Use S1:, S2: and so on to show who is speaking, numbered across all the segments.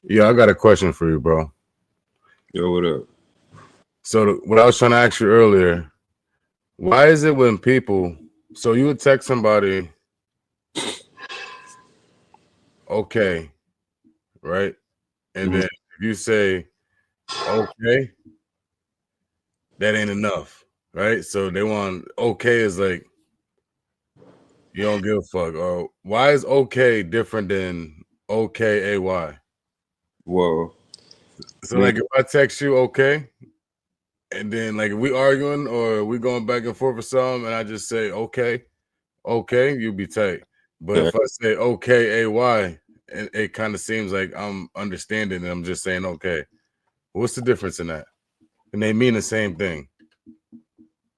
S1: Yeah, I got a question for you, bro.
S2: Yo, what up?
S1: So what I was trying to ask you earlier, why is it when people, so you would text somebody, okay, right? And
S2: Mhm.
S1: then if you say, okay, that ain't enough, right? So they want, okay is like, you don't give a fuck. Or why is okay different than okay?
S2: Well, I
S1: So
S2: mean,
S1: like if I text you, okay, and then like if we arguing or we going back and forth or something, and I just say, okay, you be tight. But
S2: yeah,
S1: if I say okay, AY, it kind of seems like I'm understanding and I'm just saying okay. What's the difference in that? And they mean the same thing.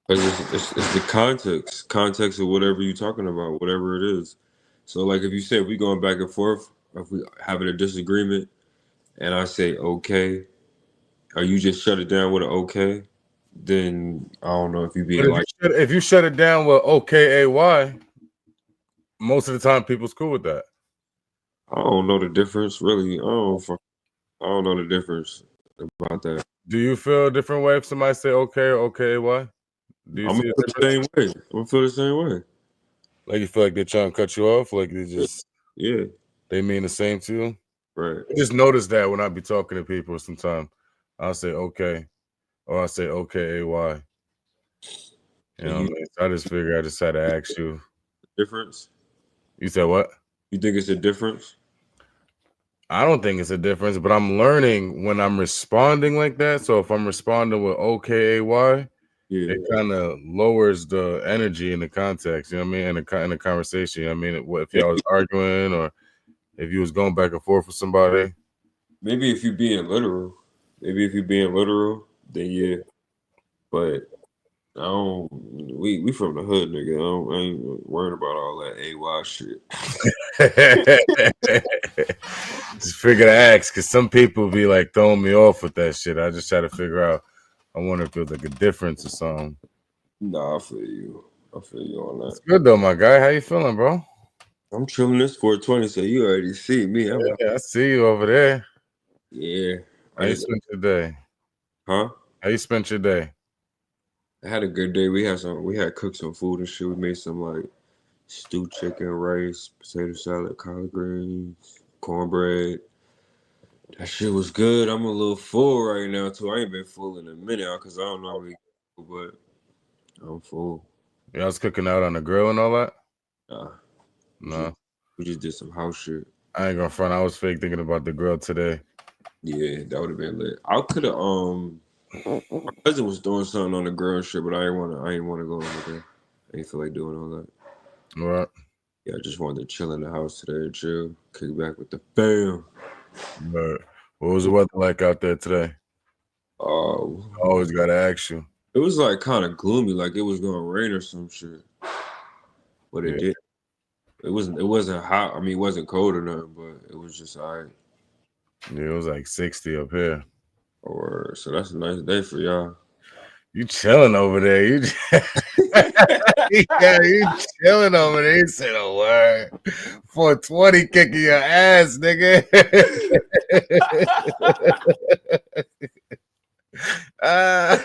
S2: because it's the context of whatever you're talking about, whatever it is. So, like, if you say we going back and forth, if we having a disagreement, and I say okay, or you just shut it down with an okay, then I don't know if you
S1: But
S2: being like,
S1: if you shut it down with okay, AY, most of the time people's cool with that.
S2: I don't know the difference, really. I don't know the difference about that.
S1: Do you feel a different way if somebody say okay or okay, AY? Do you
S2: I'm
S1: see
S2: gonna
S1: a
S2: feel the
S1: difference?
S2: same way. I'm gonna feel the same way.
S1: Like you feel like they're trying to cut you off, like
S2: Yeah,
S1: they mean the same to you?
S2: right.
S1: I just noticed that when I be talking to people sometimes. I'll say okay, or I'll say okay, AY. You
S2: And
S1: know what
S2: you
S1: I mean? So I just figured I just had to ask you.
S2: difference?
S1: You said what?
S2: You think it's a difference?
S1: I don't think it's a difference, but I'm learning when I'm responding like that. So if I'm responding with OKAY,
S2: Yeah.
S1: it kind of lowers the energy in the context. You know what I mean? In the conversation. You know what I mean? What if y'all was arguing or if you was going back and forth with somebody?
S2: Maybe if you being literal, maybe if you being literal, then yeah. But I don't. We from the hood, nigga. I ain't worried about all that AY shit.
S1: Just figure to ask because some people be like throwing me off with that shit. I just try to figure out. I wonder if there's like a difference or something.
S2: Nah, I feel you. I feel you on
S1: It's
S2: that.
S1: good though, my guy. How you feeling, bro?
S2: I'm chilling this 420, so you already see me.
S1: Yeah, I see you over there.
S2: Yeah.
S1: How
S2: I
S1: you
S2: just
S1: spent your day?
S2: huh?
S1: How you spent your day?
S2: I had a good day. We had cooked some food and shit. We made some like stewed chicken, rice, potato salad, collard greens, cornbread. That shit was good. I'm a little full right now too. I ain't been full in a minute because I don't normally, but I'm full.
S1: Yeah, I was cooking out on the grill and all that.
S2: Nah, we just
S1: No,
S2: we just did some house shit.
S1: I ain't gonna front. I was fake thinking about the grill today.
S2: Yeah, that would have been lit. I could have. My cousin was doing something on the grill and shit, but I didn't want to. I didn't want to go over there. I didn't feel like doing all that.
S1: What?
S2: Yeah, I just wanted to chill in the house today and chill, kick back with the fam.
S1: But what was the weather like out there today? I
S2: Uh,
S1: always gotta ask you.
S2: it was like kind of gloomy, like it was gonna rain or some shit, but it
S1: Yeah,
S2: did. It wasn't. It wasn't hot. I mean, it wasn't cold or nothing, but it was just alright.
S1: yeah, it was like 60 up here.
S2: Or so that's a nice day for y'all.
S1: You chilling over there? You, yeah, you chilling over there? You said a word. 420 kicking your ass, nigga. Ah.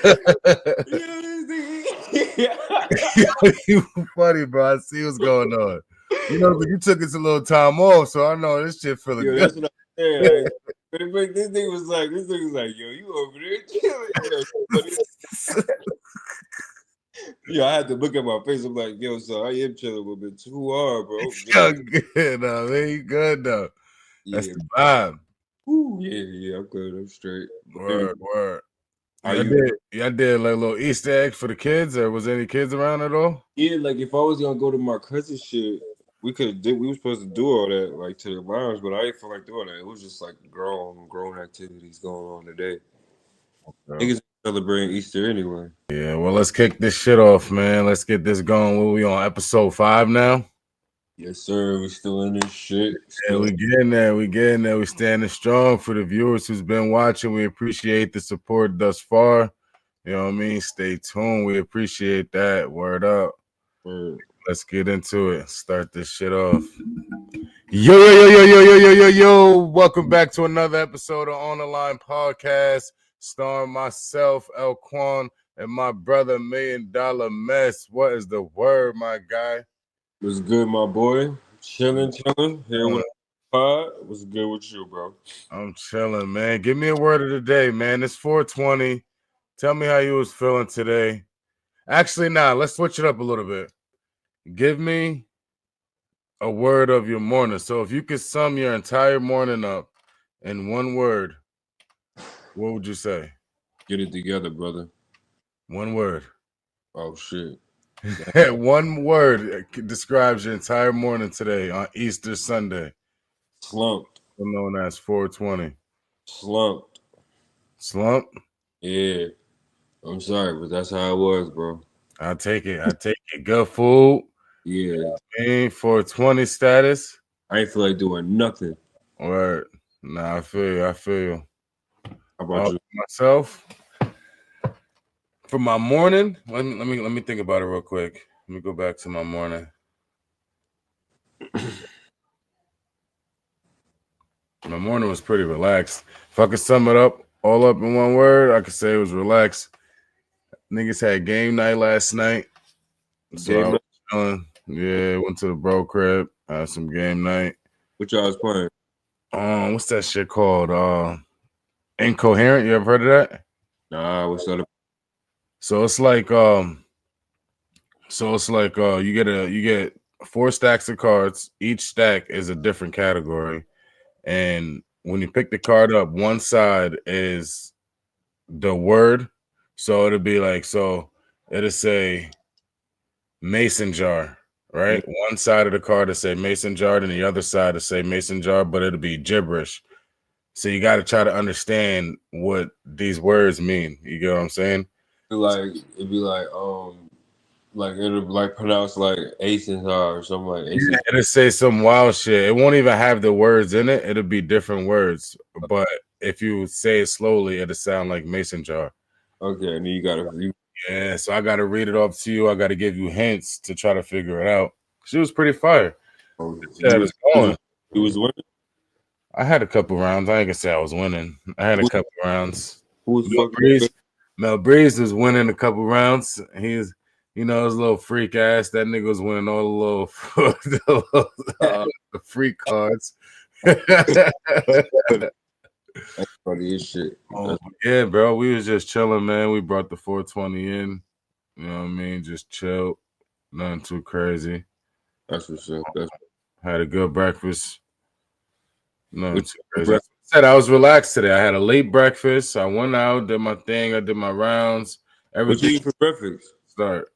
S1: You funny, bro. I see what's going on. You know, but you took us a little time off, so I know this shit feeling
S2: Yo,
S1: good.
S2: that's what I'm saying. Like, but this thing was like, yo, you over there chilling? Yo, yo, I had to look at my face. I'm like, yo, so I am chilling a little bit too hard, bro.
S1: Yo, good though, man. You good though. That's
S2: Yeah,
S1: the vibe.
S2: ooh, yeah, I'm good. I'm straight. But anyway,
S1: Word.
S2: how
S1: Y'all
S2: you?
S1: did, y'all did like a little Easter eggs for the kids, or was any kids around at all?
S2: Yeah, like if I was gonna go to my cousin's shit, we could have did. We were supposed to do all that like to the lounge, but I didn't feel like doing that. It was just like grown activities going on today.
S1: No.
S2: Niggas celebrating Easter anyway.
S1: Yeah, well, let's kick this shit off, man. Let's get this going. What we on episode 5 now?
S2: Yes, sir. We still in this shit.
S1: Yeah,
S2: Still,
S1: we getting there. We getting there. We standing strong for the viewers who's been watching. We appreciate the support thus far. You know what I mean? Stay tuned. We appreciate that. Word up.
S2: uh,
S1: Let's get into it. Start this shit off. Yo. Welcome back to another episode of On the Line Podcast, starring myself, El Quan, and my brother $1 Million Mess. What is the word, my guy?
S2: What's good, my boy? Chilling. Here with the pod. What's good with you, bro?
S1: I'm chilling, man. Give me a word of the day, man. It's 420. Tell me how you was feeling today. Actually, let's switch it up a little bit. Give me a word of your morning. So if you could sum your entire morning up in one word, what would you say?
S2: Get it together, brother.
S1: One word.
S2: Oh shit.
S1: One word describes your entire morning today on Easter Sunday,
S2: Slumped.
S1: known as 420.
S2: Slumped.
S1: Slump?
S2: Yeah. I'm sorry, but that's how it was, bro.
S1: I take it. Good food.
S2: Yeah.
S1: 420 status.
S2: I ain't feel like doing nothing.
S1: Word. Nah, I feel you.
S2: How about you?
S1: Myself, for my morning, let me think about it real quick. Let me go back to my morning. My morning was pretty relaxed. If I could sum it up all up in one word, I could say it was relaxed. Niggas had game night last night, so I
S2: Game
S1: was
S2: night?
S1: chilling. Yeah, went to the bro crib, had some game night.
S2: What y'all was playing?
S1: What's that shit called? Incoherent. You ever heard of that?
S2: Nah, what's that?
S1: So it's like you get 4 stacks of cards. Each stack is a different category, and when you pick the card up, one side is the word. So it'll say mason jar, right? One side of the card to say mason jar, and the other side to say mason jar, but it'll be gibberish. So you got to try to understand what these words mean. You get what I'm saying?
S2: It'd be like it'll like pronounced like Ace and or something like Ace
S1: Yeah,
S2: and
S1: it'll say some wild shit. It won't even have the words in it. It'll be different words, but if you say it slowly, it'll sound like mason jar.
S2: Okay, and then you
S1: Yeah, so I got to read it off to you. I got to give you hints to try to figure it out. She was pretty fire.
S2: you
S1: Yeah, it's going.
S2: was winning.
S1: I had a couple rounds. I ain't gonna say I was winning. I had a
S2: Who,
S1: couple rounds.
S2: who was
S1: Mel
S2: fucking
S1: Breeze, Mel Breeze was winning a couple rounds. He's, his little freak ass. That nigga was winning all the freak cards.
S2: that's funny as shit.
S1: Yeah, bro. We was just chilling, man. We brought the 420 in. You know what I mean? Just chill. Nothing too crazy.
S2: That's what's up. That's
S1: Had a good breakfast. Nothing
S2: what
S1: too
S2: you
S1: crazy. I said I was relaxed today. I had a late breakfast. I went out, did my thing. I did my rounds.
S2: what you
S1: Everything
S2: eat for breakfast?
S1: start.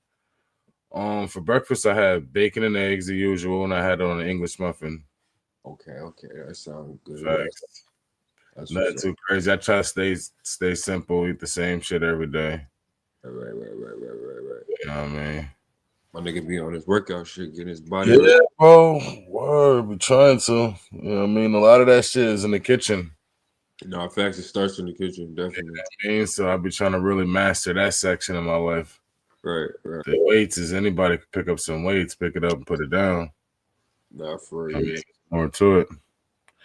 S1: For breakfast, I had bacon and eggs, the usual, and I had on an English muffin.
S2: Okay, that sounds good.
S1: Facts.
S2: That's
S1: Nothing
S2: what's up.
S1: too crazy. I try to stay simple, eat the same shit every day.
S2: Right.
S1: You know what I mean?
S2: My nigga be on his workout shit, getting his body ready.
S1: Yeah, bro. Word. We trying to. You know what I mean? A lot of that shit is in the kitchen.
S2: No, facts, it starts in the kitchen, definitely.
S1: So I be trying to really master that section of my life.
S2: Right.
S1: The weights is anybody could pick up some weights, pick it up and put it down.
S2: Nah, for
S1: I
S2: real.
S1: mean, more to it.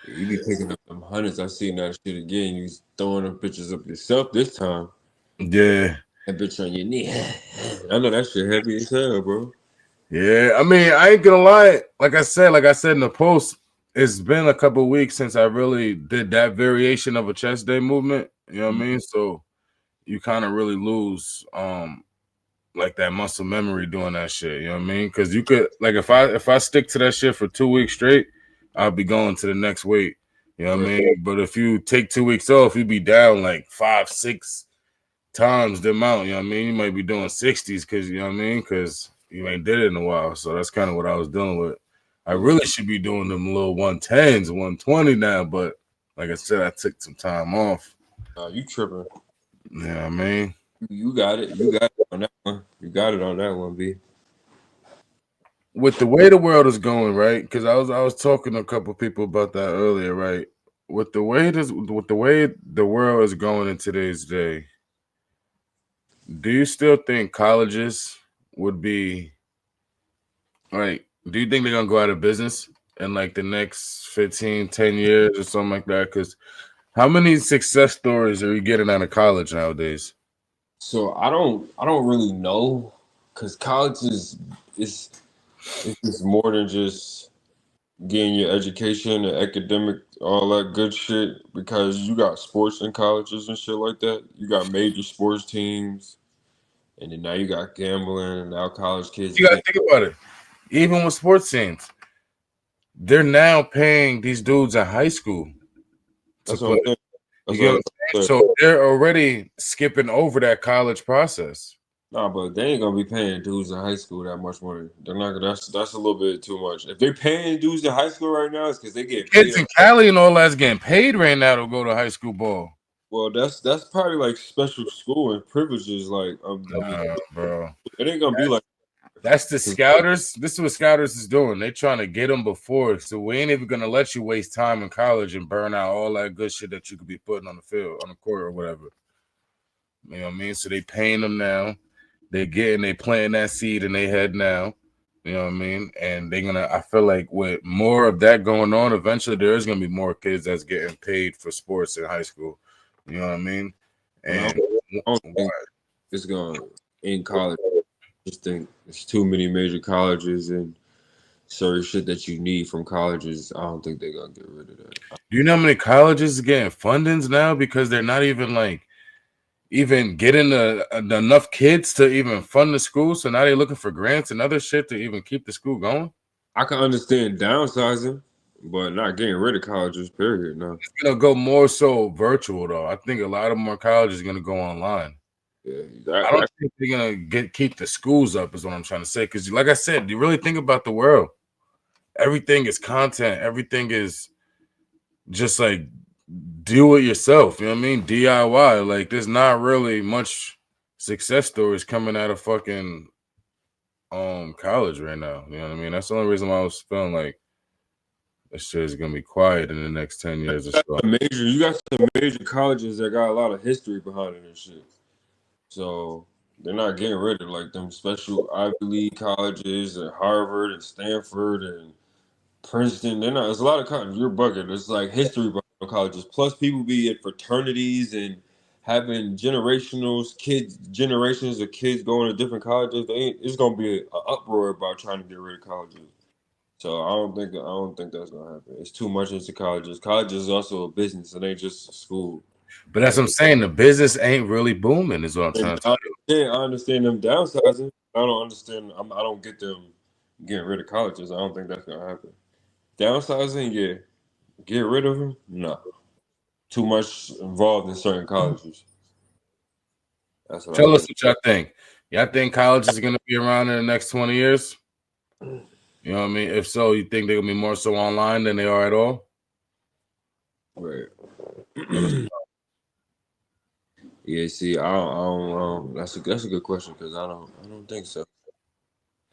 S2: You be picking up them hundreds. I seen that shit again. You throwing them pictures up yourself this time.
S1: Yeah.
S2: That bitch on your knee. I know that shit heavy as hell, bro.
S1: Yeah. I mean, I ain't gonna lie. Like I said in the post, it's been a couple weeks since I really did that variation of a chest day movement. You know what I mean? So you kind of really lose like that muscle memory doing that shit. You know what I mean? Because you could, like, if I stick to that shit for 2 weeks straight, I'll be going to the next weight. You know what I mean? But if you take 2 weeks off, you be down like 5, 6 times the amount. You know what I mean? You might be doing 60s because you know what I mean, because you ain't did it in a while. So that's kind of what I was dealing with. I really should be doing them little 110s, 120 now, but like I said, I took some time off.
S2: Nah, you tripping.
S1: You know what I mean?
S2: You got it. You got it on that one. You got it on that one, B.
S1: With the way the world is going, right? Because I was talking to a couple people about that earlier, right? With the way the world is going in today's day, do you still think colleges would be like? Do you think they're gonna go out of business? in like the next 15, 10 years or something like that? Because how many success stories are you getting out of college nowadays?
S2: So I don't really know, because college is it's just more than just getting your education and academic, all that good shit. Because you got sports in colleges and shit like that. You got major sports teams, and then now you got gambling, and now college kids
S1: You
S2: is
S1: got to
S2: getting.
S1: think about it. Even with sports teams, they're now paying these dudes in high school to
S2: That's what I'm
S1: play.
S2: saying.
S1: You
S2: That's
S1: get what
S2: what
S1: I'm
S2: I'm
S1: saying?
S2: saying.
S1: So they're already skipping over that college process.
S2: Nah, but they ain't gonna be paying dudes in high school that much money. They're not gonna. That's a little bit too much. If they're paying dudes in high school right now, it's because they get paid.
S1: Kids in Cali and all that's getting paid right now to go to high school ball.
S2: Well, that's probably like special school and privileges. Like, I mean,
S1: Nah, bro.
S2: it ain't gonna be like.
S1: That's the
S2: 'Cause
S1: scouters. This is what scouters is doing. They trying to get them before. So we ain't even gonna let you waste time in college and burn out all that good shit that you could be putting on the field, on the court or whatever. You know what I mean? So they paying them now. They planting that seed in their head now. You know what I mean? And they're gonna. I feel like with more of that going on, eventually there is gonna be more kids that's getting paid for sports in high school. You know what I mean?
S2: and
S1: And
S2: I don't think it's gonna in college. I just think there's too many major colleges and certain shit that you need from colleges. I don't think they're gonna get rid of that.
S1: do you know how many colleges are getting fundings now because they're not even like even getting enough kids to even fund the school? So now they're looking for grants and other shit to even keep the school going.
S2: I can understand downsizing, but not getting rid of colleges. Period. No.
S1: It's gonna go more so virtual though. I think a lot of more colleges are gonna go online.
S2: Yeah,
S1: I don't think they're gonna keep the schools up, is what I'm trying to say. Because, like I said, you really think about the world. Everything is content. Everything is just like do it yourself. You know what I mean? DIY. Like, there's not really much success stories coming out of fucking college right now. You know what I mean? That's the only reason why I was feeling like this shit is gonna be quiet in the next 10 years or so.
S2: you got some major colleges that got a lot of history behind it and shit. So they're not getting rid of like them special Ivy League colleges and Harvard and Stanford and Princeton. They're not. There's a lot of colleges. You're bugging. There's like history behind colleges. Plus, people be in fraternities and having generations of kids going to different colleges. It's gonna be an uproar about trying to get rid of colleges. So I don't think that's gonna happen. It's too much into colleges. Colleges is also a business. It ain't just a school.
S1: But that's what I'm saying. The business ain't really booming, is what I'm
S2: And
S1: trying to tell you.
S2: I understand them downsizing. I don't understand. I don't get them getting rid of colleges. I don't think that's gonna happen. Downsizing, yeah. Get rid of them? No. Too much involved in certain colleges. That's what I
S1: Tell us
S2: think.
S1: what y'all think. Y'all think college is gonna be around in the next 20 years? You know what I mean? If so, you think they're gonna be more so online than they are at all?
S2: Right.
S1: Let us
S2: Yeah. See, I don't. That's a good question because I don't think so.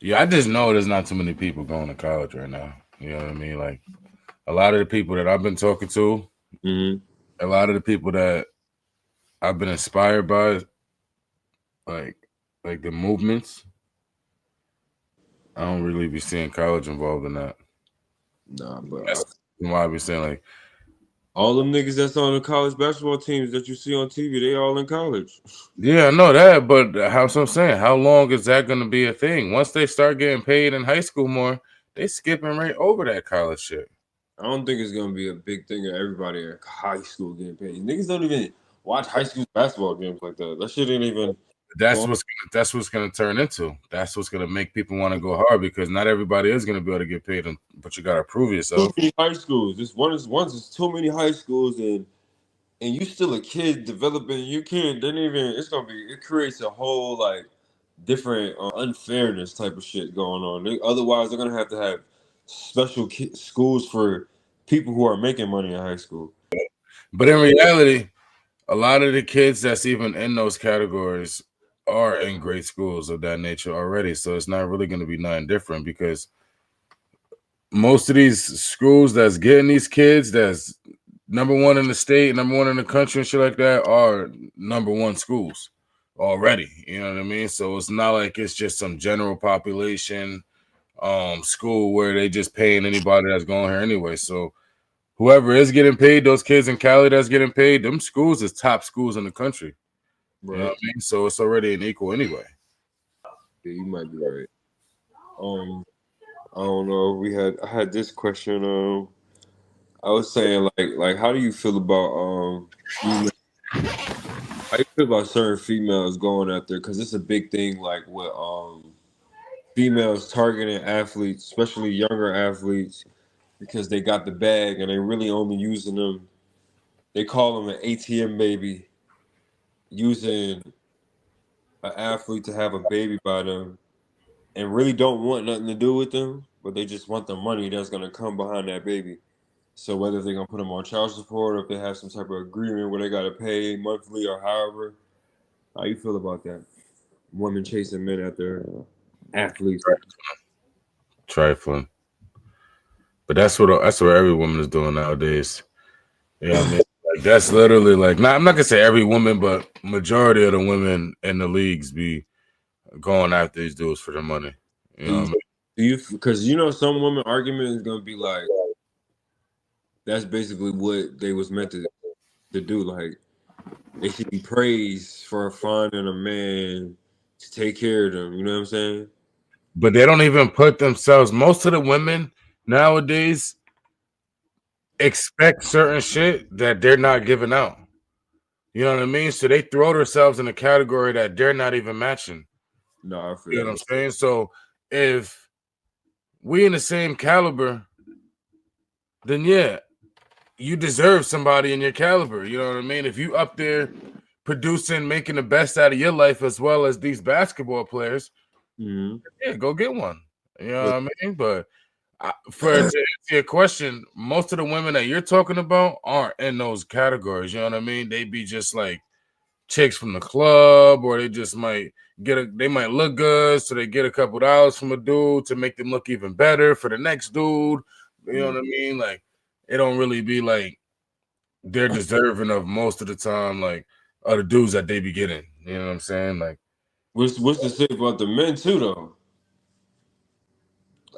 S1: Yeah, I just know there's not too many people going to college right now. You know what I mean? Like a lot of the people that I've been talking to,
S2: Hmm.
S1: a lot of the people that I've been inspired by, like like the movements, I don't really be seeing college involved in that.
S2: Nah, but
S1: That's why I be saying like,
S2: all them niggas that's on the college basketball teams that you see on TV, they all in college.
S1: yeah, I know that, but how so I'm saying, how long is that gonna be a thing? Once they start getting paid in high school more, they skipping right over that college shit.
S2: I don't think it's gonna be a big thing of everybody at high school getting paid. Niggas don't even watch high school basketball games like that. That shit ain't even going.
S1: That's what's gonna turn into. That's what's gonna make people want to go hard because not everybody is gonna be able to get paid, but you gotta prove
S2: Too
S1: yourself.
S2: many high schools. This one is once it's too many high schools and you still a kid developing. You can't. Then even it's gonna be. It creates a whole like different unfairness type of shit going on. Otherwise, they're gonna have to have special schools for people who are making money in high school.
S1: But in reality, a lot of the kids that's even in those categories are in great schools of that nature already. So it's not really gonna be nothing different because most of these schools that's getting these kids that's number one in the state, number one in the country, and shit like that are number one schools already. You know what I mean? So it's not like it's just some general population school where they just paying anybody that's going here anyway. So whoever is getting paid, those kids in Cali that's getting paid, them schools is top schools in the country. You know what
S2: Right.
S1: I mean? So it's already an equal anyway.
S2: Yeah, you might be right. I don't know. I had this question. I was saying like how do you feel about female? How do you feel about certain females going out there? Because it's a big thing, like with females targeting athletes, especially younger athletes, because they got the bag and they really only using them. They call them an ATM baby, using an athlete to have a baby by them, and really don't want nothing to do with them, but they just want the money that's gonna come behind that baby. So whether they're gonna put them on child support or if they have some type of agreement where they gotta pay monthly or however, how you feel about that? Women chasing men after athletes.
S1: Trifling. But that's what every woman is doing nowadays. Yeah, I mean, like that's literally like not. I'm not gonna say every woman, but majority of the women in the leagues be going after these dudes for the money. You know what I mean?
S2: Do you? Because some women argument is gonna be like that's basically what they was meant to do. Like they should be praised for finding a man to take care of them. You know what I'm saying?
S1: But they don't even put themselves. Most of the women nowadays expect certain shit that they're not giving out. You know what I mean? So they throw themselves in a category that they're not even matching.
S2: No, I
S1: You
S2: feel
S1: know what
S2: that.
S1: I'm saying? So if we in the same caliber, then yeah, you deserve somebody in your caliber. You know what I mean? If you up there producing, making the best out of your life as well as these basketball players,
S2: Mm-hmm.
S1: yeah, go get one. You know
S2: But
S1: what I mean? But to answer your question, most of the women that you're talking about aren't in those categories. You know what I mean? They be just like chicks from the club, or they just might they might look good, so they get a couple dollars from a dude to make them look even better for the next dude. You know what I mean? Like it don't really be like they're deserving of most of the time, like other dudes that they be getting. You know what I'm saying? Like
S2: what's to say about the men too, though?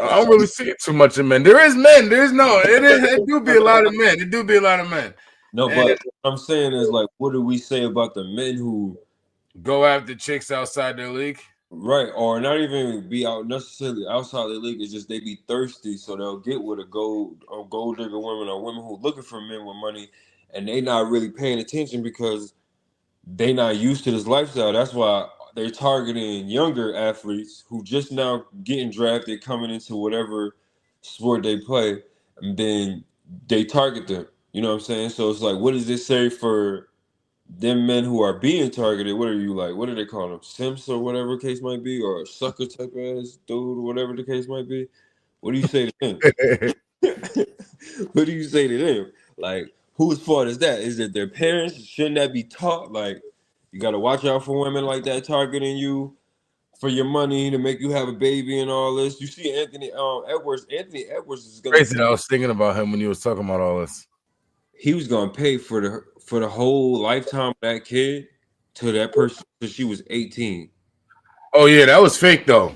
S1: I don't really see it too much in men. There is men. There's no. It do be a lot of men. It do be a lot of men.
S2: No,
S1: And
S2: but what I'm saying is like, what do we say about the men who,
S1: go after chicks outside their league.
S2: right, or not even be out necessarily outside the league? It's just they be thirsty, so they'll get with a gold digger women or women who looking for men with money, and they not really paying attention because they not used to this lifestyle. That's why they're targeting younger athletes who just now getting drafted, coming into whatever sport they play, and then they target them. You know what I'm saying? So it's like, what does this say for them men who are being targeted? What are you like? What do they call them? Simps or whatever the case might be, or a sucker type ass dude, or whatever the case might be. What do you say to them? What do you say to them? Like, whose fault is that? Is it their parents? Shouldn't that be taught? Like, you got to watch out for women like that targeting you for your money to make you have a baby and all this. You see Anthony Edwards. Anthony Edwards is gonna
S1: Crazy
S2: pay.
S1: that I was thinking about him when you was talking about all this.
S2: He was gonna pay for the whole lifetime of that kid to that person till she was 18.
S1: Oh yeah, that was fake though.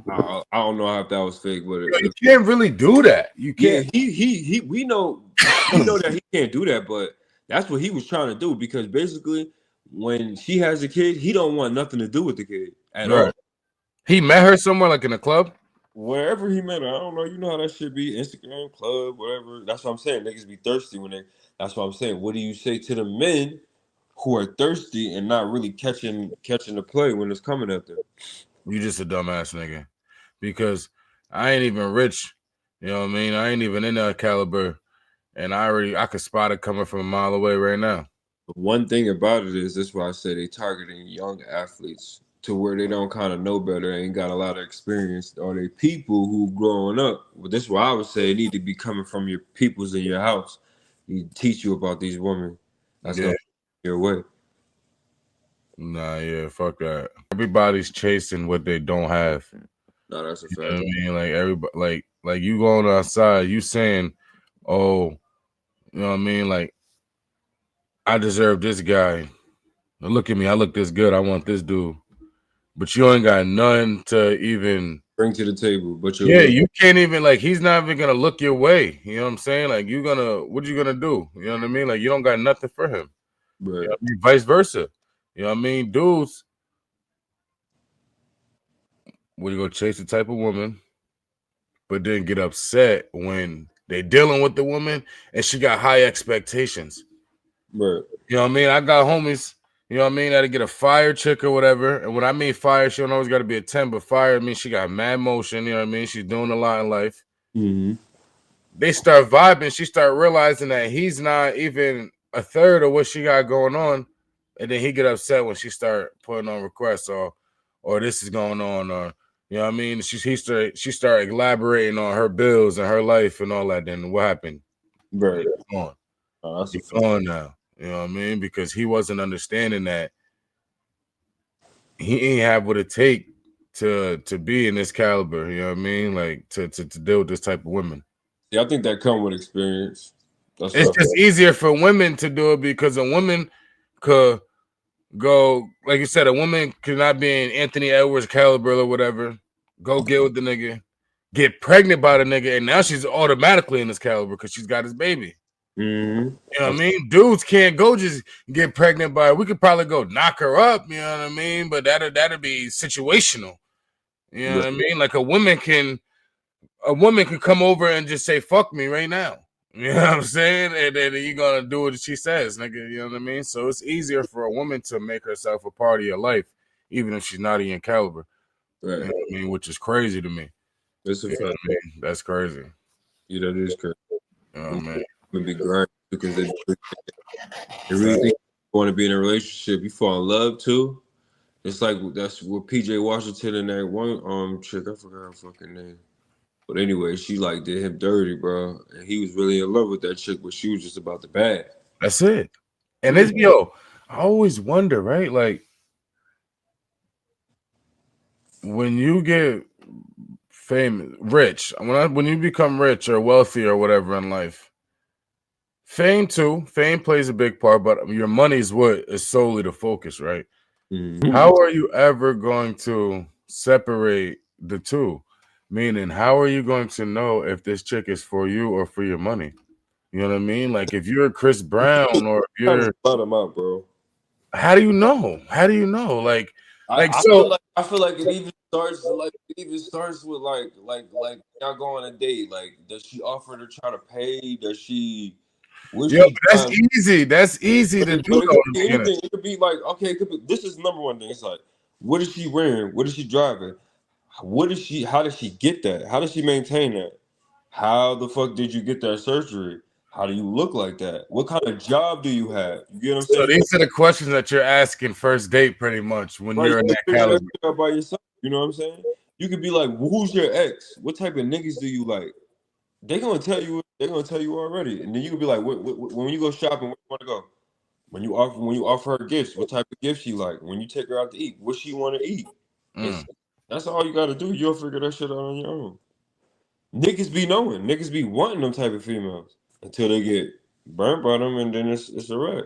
S2: I don't know if that was fake, but
S1: Yo, you can't really do that. You
S2: yeah,
S1: can't.
S2: he we know that he can't do that, but that's what he was trying to do because basically when she has a kid, he don't want nothing to do with the kid at all.
S1: Right. He met her somewhere, like in a club.
S2: Wherever he met her, I don't know. You know how that should be, Instagram, club, whatever. That's what I'm saying. Niggas be thirsty when they. That's what I'm saying. What do you say to the men who are thirsty and not really catching the play when it's coming at them?
S1: You just a dumbass nigga. Because I ain't even rich. You know what I mean? I ain't even in that caliber, and I could spot it coming from a mile away right now.
S2: But one thing about it is that's why I say they targeting young athletes to where they don't kind of know better, ain't got a lot of experience, or they people who growing up. Well, that's why I would say it need to be coming from your peoples in your house. You teach you about these women. That's
S1: Yeah.
S2: gonna your way.
S1: Nah, yeah, fuck that. Everybody's chasing what they don't have.
S2: No, that's a
S1: You know what
S2: fact.
S1: I mean? Like everybody, like you going outside, you saying, "Oh, you know what I mean? Like I deserve this guy. Look at me, I look this good. I want this dude." But you ain't got none to even
S2: bring to the table, but
S1: Yeah,
S2: you're
S1: you can't even like he's not even gonna look your way. You know what I'm saying? Like what you gonna do? You know what I mean? Like you don't got nothing for him. You know
S2: right,
S1: what I mean? Vice versa. You know what I mean? Dudes, will you go chase the type of woman, but then get upset when they dealing with the woman and she got high expectations.
S2: right,
S1: You know what I mean? I got homies, you know what I mean, that to get a fire chick or whatever. And when I mean fire, she don't always got to be a 10, but fire, I mean, she got mad motion, you know what I mean? She's doing a lot in life.
S2: mm-hmm.
S1: They start vibing. She start realizing that he's not even a third of what she got going on. And then he get upset when she start putting on requests or this is going on or you know what I mean? She start elaborating on her bills and her life and all that. Then what happened?
S2: Right.
S1: He's gone.
S2: Oh, that's a
S1: He's
S2: fact.
S1: gone now. You know what I mean? Because he wasn't understanding that he ain't have what it take to be in this caliber. You know what I mean? Like to deal with this type of women.
S2: Yeah, I think that come with experience. That's
S1: It's
S2: what I
S1: just
S2: feel.
S1: easier for women to do it because a woman could go, like you said, a woman could not be in Anthony Edwards caliber or whatever. Go get with the nigga, get pregnant by the nigga, and now she's automatically in this caliber because she's got his baby.
S2: Mm-hmm.
S1: You know what I mean? Dudes can't go just get pregnant by her. We could probably go knock her up, you know what I mean? But that'd be situational. You know what I mean? Like a woman could come over and just say, fuck me right now. You know what I'm saying? And then you're gonna do what she says, nigga. You know what I mean? So it's easier for a woman to make herself a part of your life, even if she's not in caliber. You know
S2: Right.
S1: what I mean? Which is crazy to me.
S2: That's a
S1: You know what
S2: fact.
S1: I mean? That's crazy.
S2: Yeah, that is correct.
S1: You know what I mean?
S2: Would be grind because they really
S1: Fact.
S2: think you want to be in a relationship. You fall in love too. It's like that's what PJ Washington and that one chick, I forgot her fucking name. But anyway, she like did him dirty, bro. And he was really in love with that chick, but she was just about the bag.
S1: That's it. And
S2: Yeah.
S1: it's yo, I always wonder, right? Like when you get famous, rich, when you become rich or wealthy or whatever in life, fame too. Fame plays a big part, but your money is what is solely the focus, right?
S2: Mm-hmm.
S1: How are you ever going to separate the two? Meaning, how are you going to know if this chick is for you or for your money? You know what I mean? Like if you're Chris Brown or if
S2: Trying to
S1: you're,
S2: spot him out, bro.
S1: how do you know? How do you know? Like
S2: I
S1: so,
S2: feel like it even starts with like y'all go on a date. Like, does she offer to try to pay? Does she would
S1: yo,
S2: she
S1: that's
S2: drive?
S1: easy. That's easy to do
S2: But it
S1: though
S2: could
S1: in the
S2: be
S1: beginning.
S2: anything. It could be like, okay, it could be this is number one thing. It's like, what is she wearing? What is she driving? What is she how does she get that? How does she maintain that? How the fuck did you get that surgery? How do you look like that? What kind of job do you have? You get what I'm
S1: So
S2: saying?
S1: these are the questions that you're asking first date, pretty much, when
S2: Right, you
S1: you're in
S2: can
S1: that
S2: figure that
S1: caliber.
S2: shit out by yourself. You know what I'm saying? You could be like, who's your ex? What type of niggas do you like? They're gonna tell you. They're gonna tell you already, and then you could be like, when you go shopping, where you want to go? When you offer her gifts, what type of gifts she like? When you take her out to eat, what she want to eat? It's
S1: Mm.
S2: that's all you got to do. You'll figure that shit out on your own. Niggas be knowing. Niggas be wanting them type of females until they get burnt by them, and then it's a wreck.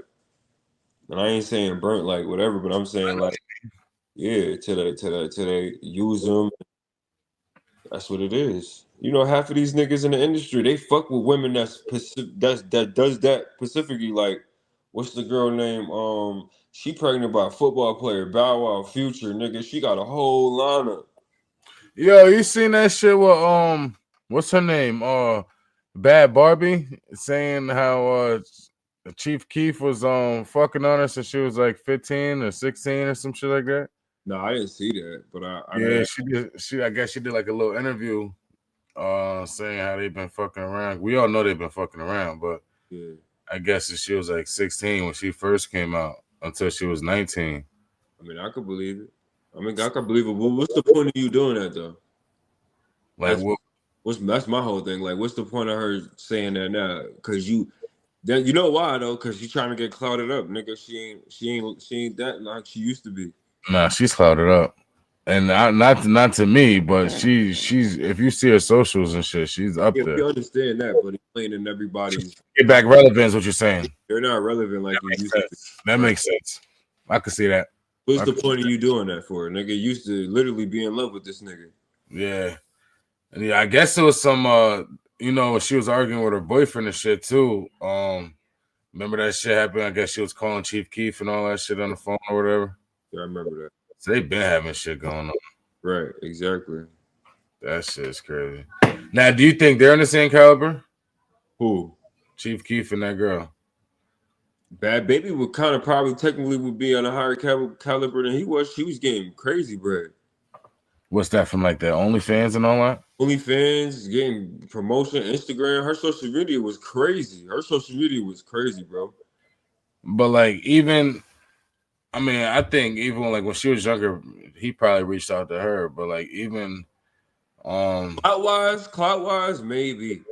S2: And I ain't saying burnt like whatever, but I'm saying like yeah, till they use them. That's what it is. You know, half of these niggas in the industry, they fuck with women that does that specifically. Like, what's the girl name? She pregnant by a football player, Bow Wow, Future, nigga. She got a whole lineup.
S1: Yo, you seen that shit with what's her name? Bad Barbie saying how Chief Keef was fucking on her since she was like 15 or 16 or some shit like that.
S2: No, I didn't see that, but I know
S1: Yeah,
S2: that.
S1: I guess she did like a little interview saying how they've been fucking around. We all know they've been fucking around, but
S2: Yeah.
S1: I guess that she was like 16 when she first came out until she was 19.
S2: I mean, I could believe it. I mean, I could believe it. But what's the point of you doing that though?
S1: Like
S2: That's
S1: what
S2: that's my whole thing. Like, what's the point of her saying that now? Because you know why though? Because she's trying to get clouded up, nigga. She ain't that like she used to be.
S1: nah, she's clouded up. And not to me, but she's if you see her socials and shit, she's up
S2: Yeah, we
S1: there.
S2: understand that, but explaining everybody's
S1: Get back relevant is what you're saying.
S2: they're not relevant like it
S1: Makes
S2: used to be.
S1: sense. That
S2: Right.
S1: makes sense. I could see that.
S2: What's
S1: I
S2: the
S1: could,
S2: point of you doing that for? Nigga used to literally be in love with this nigga.
S1: Yeah. And yeah, I guess it was some she was arguing with her boyfriend and shit too. Remember that shit happened? I guess she was calling Chief Keef and all that shit on the phone or whatever.
S2: Yeah, I remember that.
S1: So they been having shit going on.
S2: Right, exactly.
S1: That shit's crazy. Now, do you think they're in the same caliber?
S2: Who?
S1: Chief Keef and that girl.
S2: Bad Baby would kind of probably technically would be on a higher caliber than he was. She was getting crazy bread.
S1: What's that from like the OnlyFans and all that?
S2: OnlyFans, getting promotion, Instagram. Her social media was crazy. Her social media was crazy, bro.
S1: But like even I mean, I think even like when she was younger, he probably reached out to her. But like even
S2: Clout wise, maybe.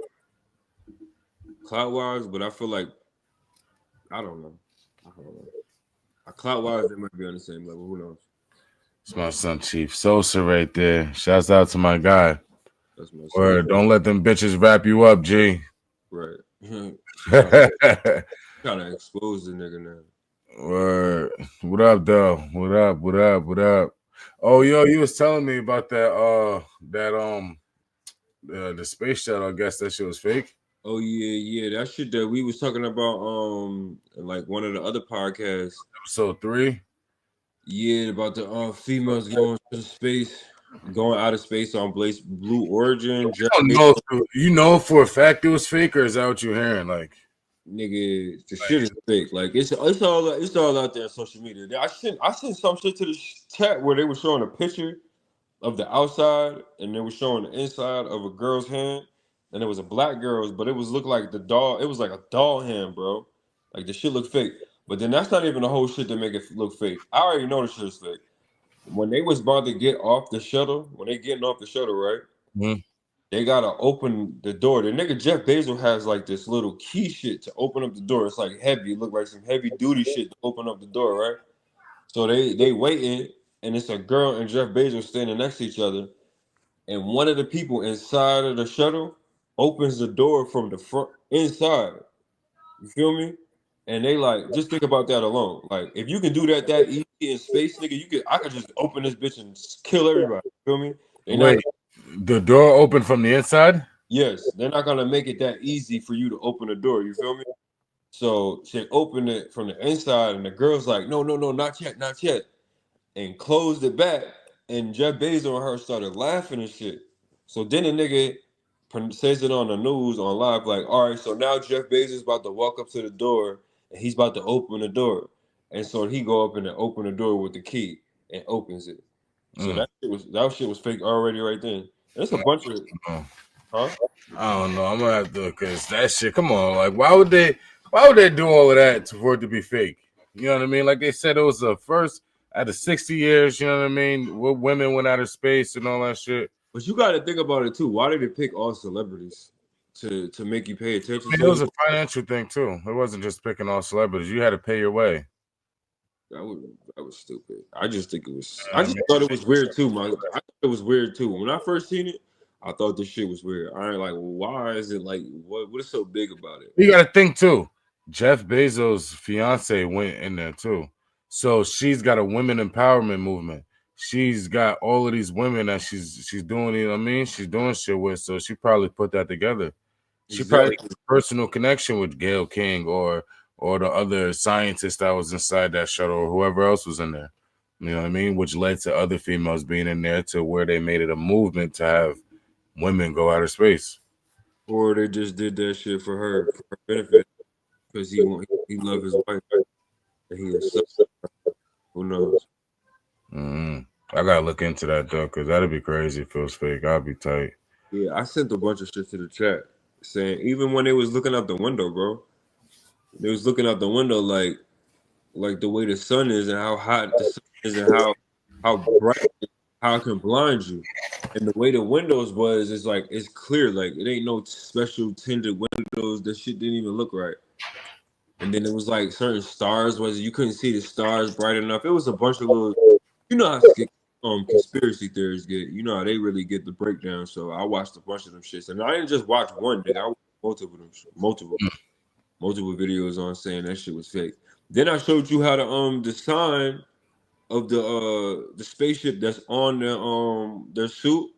S2: Clout wise, but I feel like I don't know. I don't know. Clout wise, they might be on the same level. Who knows?
S1: it's my son Chief Sosa right there. Shouts out to my guy.
S2: That's my son.
S1: Word, don't let them bitches wrap you up, G.
S2: Right.
S1: Word.
S2: Trying to expose the nigga now.
S1: What up, though? What up? What up? What up? Oh, yo, you was telling me about the space shuttle. I guess that shit was fake.
S2: Oh yeah. That shit that we was talking about in like one of the other podcasts.
S1: Episode 3.
S2: Yeah, about the females going out of space on Blue Origin.
S1: I don't know if you know for a fact it was fake, or is that what you're hearing? Like,
S2: Nigga, the shit is fake. Like it's all out there on social media. I sent some shit to the chat where they were showing a picture of the outside and they were showing the inside of a girl's hand, and it was a black girl's, but it was look like the doll. It was like a doll hand, bro. Like the shit looked fake. But then that's not even the whole shit that make it look fake. I already know the shit is fake. When they was about to get off the shuttle, when they getting off the shuttle, right?
S1: mm-hmm.
S2: They gotta open the door. The nigga Jeff Bezos has like this little key shit to open up the door. It's like heavy. It look like some heavy duty shit to open up the door, right? So they waiting, and it's a girl and Jeff Bezos standing next to each other, and one of the people inside of the shuttle opens the door from the front inside. You feel me? And they like just think about that alone. Like if you can do that easy in space, nigga, I could just open this bitch and kill everybody. You feel me? They not.
S1: Wait, the door opened from the inside?
S2: Yes, they're not gonna make it that easy for you to open the door. You feel me? So she opened it from the inside, and the girl's like, "No, no, no, not yet, not yet," and closed it back. And Jeff Bezos and her started laughing and shit. So then the nigga says it on the news on live, like, "All right, so now Jeff Bezos about to walk up to the door, and he's about to open the door." And so he go up and open the door with the key and opens it. So that shit was fake already right then. There's a bunch of huh?
S1: I don't know. I'm gonna have to because that shit. Come on, like why would they do all of that for it to be fake? You know what I mean? Like they said, it was the first out of 60 years. You know what I mean? Where women went out of space and all that shit.
S2: But you got to think about it too. Why did they pick all celebrities to make you pay attention
S1: I mean,
S2: to
S1: it was
S2: them?
S1: a financial thing too. It wasn't just picking all celebrities. You had to pay your way.
S2: That was stupid. I just think it was. I
S1: I
S2: just
S1: mean,
S2: thought it was weird too. I thought it was weird too. When I first seen it, I thought this shit was weird. I ain't like, well, why is it like what is so big about it?
S1: you got to think too. Jeff Bezos' fiance went in there too, so she's got a women empowerment movement. She's got all of these women that she's doing. You know what I mean? She's doing shit with. So she probably put that together. She probably
S2: Exactly.
S1: has a personal connection with Gail King or the other scientist that was inside that shuttle or whoever else was in there. You know what I mean? Which led to other females being in there to where they made it a movement to have women go out of space.
S2: Or they just did that shit for her benefit because he loved his wife and he is so. Who knows?
S1: I gotta look into that though, because that'd be crazy if it was fake. I'd be tight.
S2: Yeah, I sent a bunch of shit to the chat saying even when they was looking out the window, bro, they was looking out the window like the way the sun is and how hot the sun is and how bright how it can blind you. And the way the windows was is like it's clear, like it ain't no special tinted windows. That shit didn't even look right. And then it was like certain stars was you couldn't see the stars bright enough. It was a bunch of little, you know how conspiracy theories get. You know how they really get the breakdown. So I watched a bunch of them shits, and I didn't just watch one. Nigga, I watched multiple videos on saying that shit was fake. Then I showed you how the sign of the spaceship that's on their suit.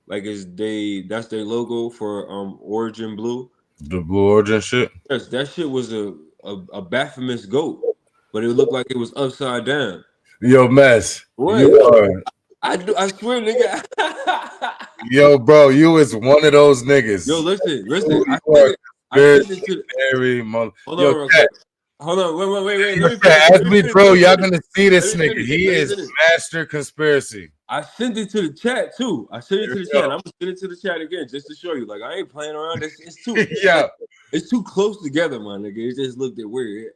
S2: Like that's their logo for Origin Blue.
S1: The Blue Origin shit.
S2: Yes, that shit was a Baphomet's goat, but it looked like it was upside down.
S1: Yo, Mess,
S2: What?
S1: you are.
S2: I swear, nigga.
S1: Yo, bro, you is one of those niggas.
S2: Yo, listen.
S1: You
S2: I sent
S1: are
S2: it. I sent it to.
S1: very
S2: Hold
S1: Yo,
S2: on, real
S1: Cat,
S2: quick. Hold on. Wait.
S1: yo,
S2: Let me finish.
S1: Cat,
S2: Let
S1: ask
S2: me
S1: me,
S2: finish.
S1: bro.
S2: Let me
S1: Y'all
S2: finish.
S1: gonna see
S2: Let
S1: this
S2: me
S1: nigga.
S2: finish.
S1: He
S2: Let me
S1: is
S2: finish.
S1: master conspiracy.
S2: I sent it to the chat too. I sent it to the
S1: Yo,
S2: chat. I'm gonna send it to the chat again just to show you. Like I ain't playing around. It's too like
S1: yo,
S2: it's too close together, my nigga. It just looked at weird.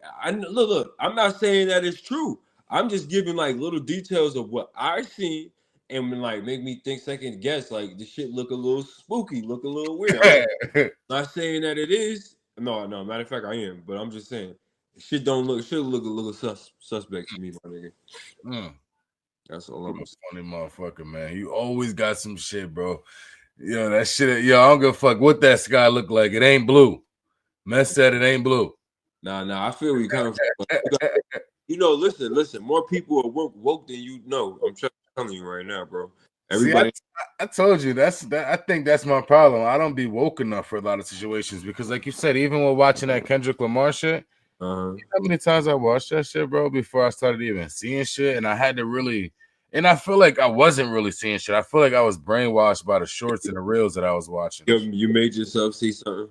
S2: Look. I'm not saying that it's true. I'm just giving like little details of what I seen and like make me think second guess. Like the shit look a little spooky, look a little weird. I'm not saying that it is. No. Matter of fact, I am. But I'm just saying shit don't look. Shit look a little suspect to me, my nigga.
S1: mm,
S2: That's all
S1: you
S2: I'm
S1: a
S2: saying.
S1: funny motherfucker, man. You always got some shit, bro. Yo, that shit. Yo, I don't give a fuck what that sky look like. It ain't blue. Mess said it ain't blue.
S2: Nah. I feel where you coming from. But listen. More people are woke than you know. I'm telling you right now, bro.
S1: See,
S2: Everybody.
S1: I told you that. I think that's my problem. I don't be woke enough for a lot of situations because, like you said, even when watching that Kendrick Lamar shit,
S2: Uh-huh.
S1: how many times I watched that shit, bro, before I started even seeing shit, and I had to really, and I feel like I wasn't really seeing shit. I feel like I was brainwashed by the shorts and the reels that I was watching.
S2: You made yourself see something.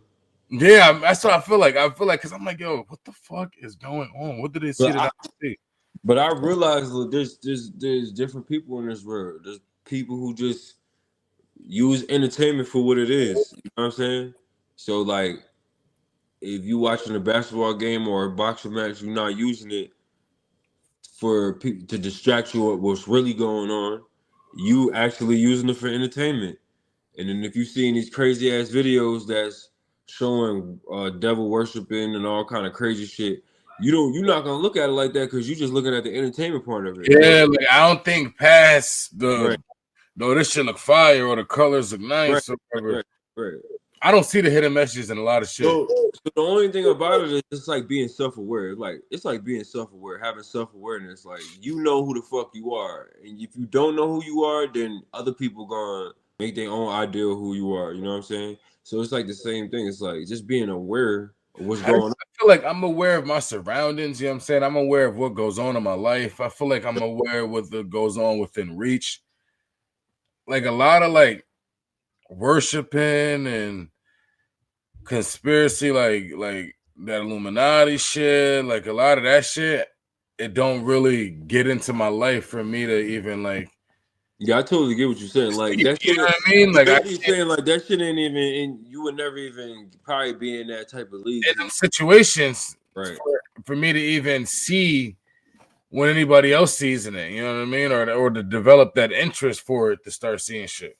S1: Yeah, that's what I feel like. I feel like because I'm like, yo, what the fuck is going on? What did they see
S2: But
S1: that
S2: I,
S1: I see?
S2: but I realized look, there's different people in this world. There's people who just use entertainment for what it is. You know what I'm saying? So like, if you watching a basketball game or a boxing match, you're not using it for people to distract you of what's really going on. You actually using it for entertainment. And then if you seeing these crazy ass videos that's showing devil worshiping and all kind of crazy shit, you're not gonna look at it like that because you're just looking at the entertainment part of it. You know?
S1: Yeah, like I don't think past the
S2: Right,
S1: no, this shit look fire or the colors look
S2: right,
S1: nice or whatever.
S2: right, right.
S1: I don't see the hidden messages in a lot of shit.
S2: So the only thing about it is it's like being self-aware. It's like being self-aware, having self-awareness. Like you know who the fuck you are, and if you don't know who you are, then other people gonna make their own idea of who you are. You know what I'm saying? So it's like the same thing. It's like just being aware of what's
S1: I
S2: going on.
S1: feel like I'm aware of my surroundings. You know what I'm saying? I'm aware of what goes on in my life. I feel like I'm aware of what goes on within reach. Like a lot of like worshiping and conspiracy, like that Illuminati shit, like a lot of that shit, it don't really get into my life for me to even like.
S2: Yeah, I totally get what you're saying. Like
S1: You
S2: that shit.
S1: know what I mean?
S2: You
S1: Like I
S2: basically saying like that shit ain't even. And you would never even probably be in that type of league.
S1: in them situations
S2: Right.
S1: for me to even see when anybody else sees in it, you know what I mean, or to develop that interest for it to start seeing shit.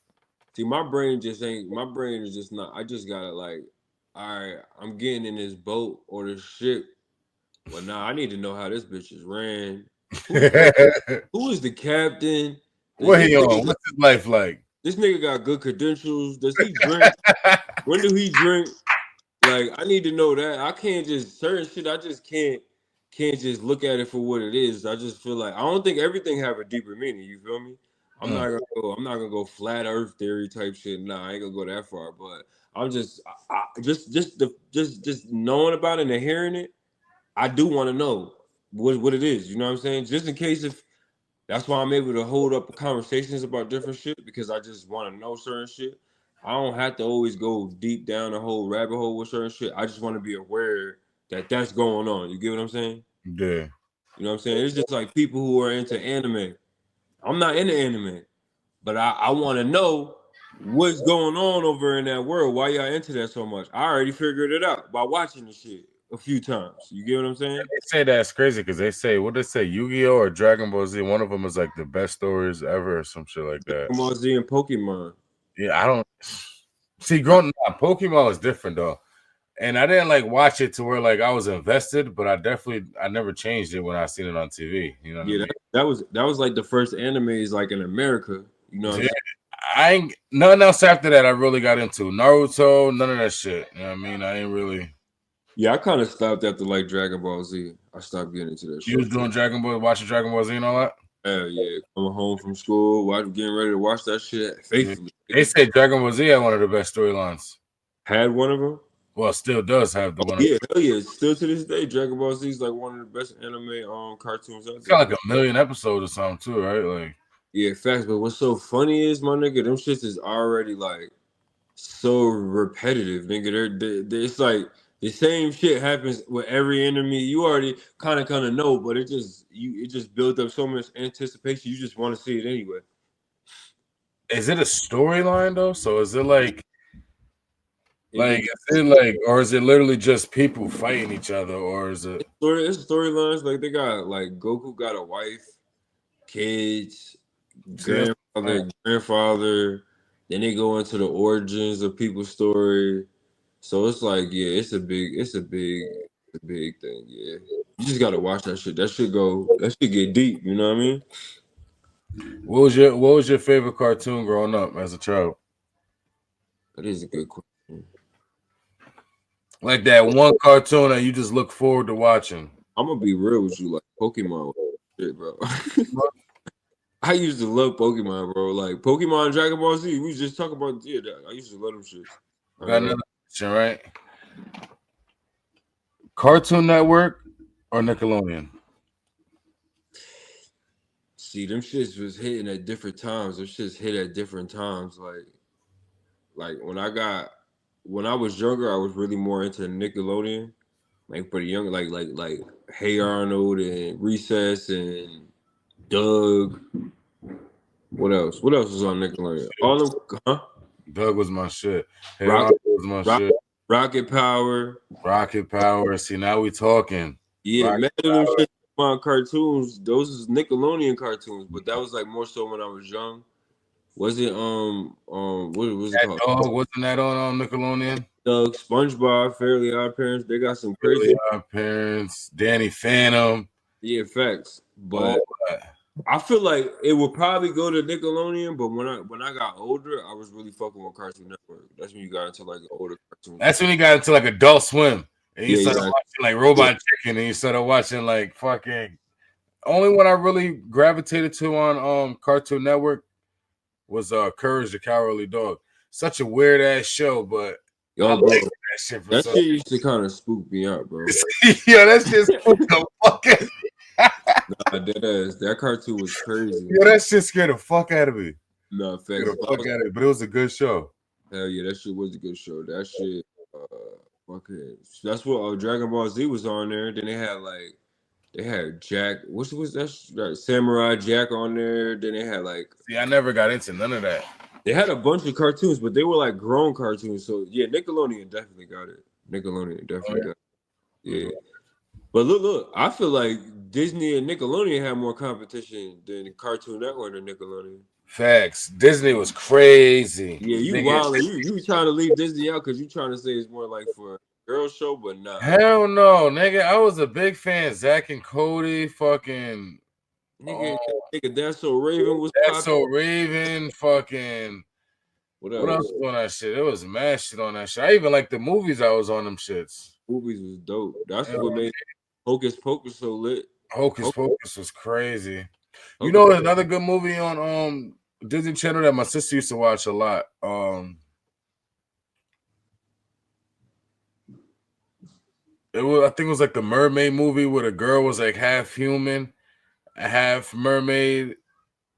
S2: See, my brain just ain't. My brain is just not. I just gotta like. All right, I'm getting in this boat or this ship. Well, now I need to know how this bitch is ran. Who the fuck? Who is the captain? Does
S1: What
S2: this
S1: he
S2: nigga
S1: on?
S2: got,
S1: What's his life like?
S2: this nigga got good credentials? Does he drink? When do he drink? Like I need to know that. I can't just certain shit. I just can't just look at it for what it is. I just feel like I don't think everything have a deeper meaning. You feel me?
S1: Mm.
S2: I'm not gonna go flat Earth theory type shit. Nah, I ain't gonna go that far. But I'm just knowing about it and hearing it. I do want to know what it is. You know what I'm saying? Just in case if that's why I'm able to hold up conversations about different shit because I just want to know certain shit. I don't have to always go deep down the whole rabbit hole with certain shit. I just want to be aware that that's going on. You get what I'm saying?
S1: Yeah.
S2: You know what I'm saying? It's just like people who are into anime. I'm not into anime, but I want to know what's going on over in that world. Why y'all into that so much? I already figured it out by watching the shit a few times. You get what I'm saying?
S1: They say that's crazy because they say what they say Yu-Gi-Oh or Dragon Ball Z. One of them is like the best stories ever or some shit like that.
S2: Dragon Ball Z and Pokemon.
S1: Yeah, I don't see. Growing up, Pokemon was different though, and I didn't like watch it to where like I was invested, but I never changed it when I seen it on TV. You know what I
S2: Yeah,
S1: mean?
S2: that was like the first animes like in America. You know what I'm
S1: Yeah,
S2: saying?
S1: I ain't nothing else after that. I really got into Naruto, none of that shit. You know what I mean? I ain't really.
S2: Yeah, I kind of stopped after like Dragon Ball Z. I stopped getting into that
S1: You
S2: shit.
S1: was doing Dragon Ball, watching Dragon Ball Z and all that.
S2: Hell yeah, coming home from school, getting ready to watch that shit faithfully.
S1: They said Dragon Ball Z had one of the best storylines.
S2: Had one of them.
S1: Well, still does have the one.
S2: Yeah, hell yeah. Still to this day, Dragon Ball Z is like one of the best anime cartoons out
S1: It's
S2: there.
S1: got like 1,000,000 episodes or something too, right? Like,
S2: Yeah, facts. But what's so funny is, my nigga, them shits is already like so repetitive, nigga. It's like the same shit happens with every enemy. You already kind of know, but it just built up so much anticipation. You just want to see it anyway.
S1: is it a storyline though? So is it like or is it literally just people fighting each other, or is it?
S2: It's storylines. Like they got like Goku got a wife, kids, grandfather. Then they go into the origins of people's story. So it's like, yeah, it's a big thing. Yeah, you just gotta watch that shit. That shit get deep. You know what I mean?
S1: What was your favorite cartoon growing up as a child?
S2: That is a good question.
S1: Like that one cartoon that you just look forward to watching.
S2: I'm gonna be real with you, like Pokemon, shit, bro. I used to love Pokemon, bro. Like Pokemon and Dragon Ball Z. We just talk about I used to love them shits.
S1: Got another question, right? Cartoon Network or Nickelodeon?
S2: See, them shits was hitting at different times. Them shits hit at different times. Like when I was younger, I was really more into Nickelodeon. Like for the younger, like Hey Arnold and Recess and Doug. What else? What else was on Nickelodeon? All of them, huh?
S1: Doug was my shit. Hey Arnold was my shit.
S2: Rocket Power.
S1: Rocket Power. See, now we talking.
S2: Yeah, man, them shit on cartoons. Those is Nickelodeon cartoons, but that was like more so when I was young. Was it what was it called?
S1: Dog, wasn't that on Nickelodeon?
S2: Doug, SpongeBob, Fairly Odd Parents. They got some crazy
S1: Odd Parents, Danny Phantom.
S2: Yeah, facts. But I feel like it would probably go to Nickelodeon, but when I got older, I was really fucking with Cartoon Network. That's when you got into like older cartoons.
S1: That's when you got into like Adult Swim. And you started watching like Robot Chicken, and you started watching like fucking. Only one I really gravitated to on Cartoon Network was Courage the Cowardly Dog. Such a weird ass show, but
S2: yo, bro, that shit used to kind of spook me out, bro.
S1: Yo, that shit spooked the fucking.
S2: Nah, that cartoon was crazy.
S1: Yo, that shit scared the fuck out of me.
S2: No, facts.
S1: But it was a good show.
S2: Hell yeah, that shit was a good show. That shit, fucking. That's what Dragon Ball Z was on there. Then they had Jack. What was that? Samurai Jack on there. Then they had like.
S1: See, I never got into none of that.
S2: They had a bunch of cartoons, but they were like grown cartoons. So yeah, Nickelodeon definitely got it. Nickelodeon definitely got it. Yeah. But look, I feel like Disney and Nickelodeon had more competition than Cartoon Network and Nickelodeon.
S1: Facts. Disney was crazy.
S2: Yeah, you wild. You trying to leave Disney out because you trying to say it's more like for a girl show, but nah.
S1: Hell no, nigga. I was a big fan. Zach and Cody, fucking.
S2: Nigga, That's So Raven was
S1: That's So Raven, fucking. What else was on that shit? It was mad shit on that shit. I even like the movies I was on them shits.
S2: Movies was dope. That's what made Hocus Pocus so lit.
S1: Hocus Pocus was crazy. You know, another good movie on Disney Channel that my sister used to watch a lot. I think it was like the mermaid movie where the girl was like half human, half mermaid.